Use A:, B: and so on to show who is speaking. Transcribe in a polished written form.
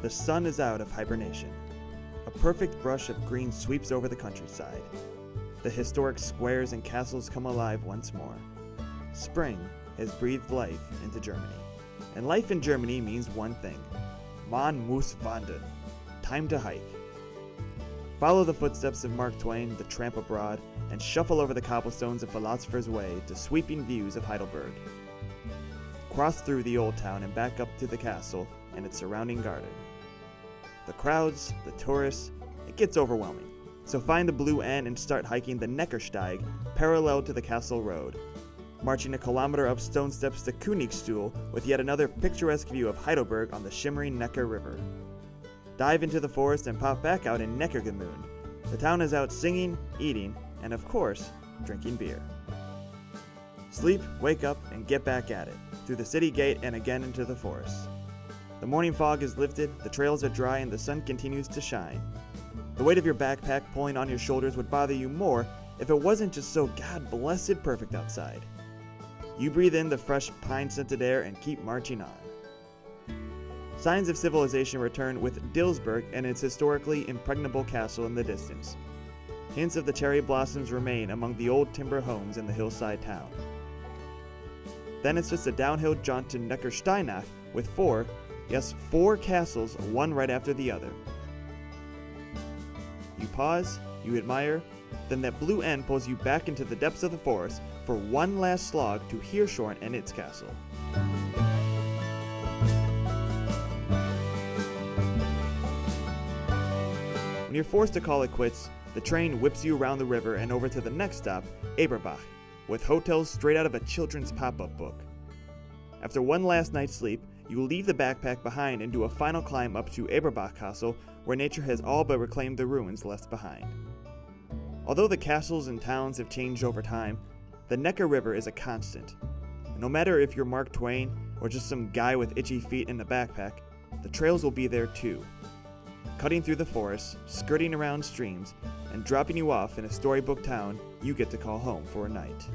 A: The sun is out of hibernation. A perfect brush of green sweeps over the countryside. The historic squares and castles come alive once more. Spring has breathed life into Germany. And life in Germany means one thing. Man muss wandern. Time to hike. Follow the footsteps of Mark Twain, the tramp abroad, and shuffle over the cobblestones of Philosopher's Way to sweeping views of Heidelberg. Cross through the old town and back up to the castle and its surrounding garden. The crowds, the tourists, it gets overwhelming. So find the blue N and start hiking the Neckarsteig parallel to the castle road. Marching a kilometer up stone steps to Königstuhl with yet another picturesque view of Heidelberg on the shimmering Neckar River. Dive into the forest and pop back out in Neckargemünd. The town is out singing, eating, and of course, drinking beer. Sleep, wake up, and get back at it, through the city gate and again into the forest. The morning fog is lifted, the trails are dry, and the sun continues to shine. The weight of your backpack pulling on your shoulders would bother you more if it wasn't just so God-blessed perfect outside. You breathe in the fresh pine-scented air and keep marching on. Signs of civilization return with Dilsberg and its historically impregnable castle in the distance. Hints of the cherry blossoms remain among the old timber homes in the hillside town. Then it's just a downhill jaunt to Neckarsteinach with four castles, one right after the other. You pause, you admire, then that blue end pulls you back into the depths of the forest for one last slog to Hirschhorn and its castle. When you're forced to call it quits, the train whips you around the river and over to the next stop, Eberbach, with hotels straight out of a children's pop-up book. After one last night's sleep, you leave the backpack behind and do a final climb up to Eberbach Castle, where nature has all but reclaimed the ruins left behind. Although the castles and towns have changed over time, the Neckar River is a constant. And no matter if you're Mark Twain or just some guy with itchy feet in a backpack, the trails will be there too. Cutting through the forest, skirting around streams, and dropping you off in a storybook town you get to call home for a night.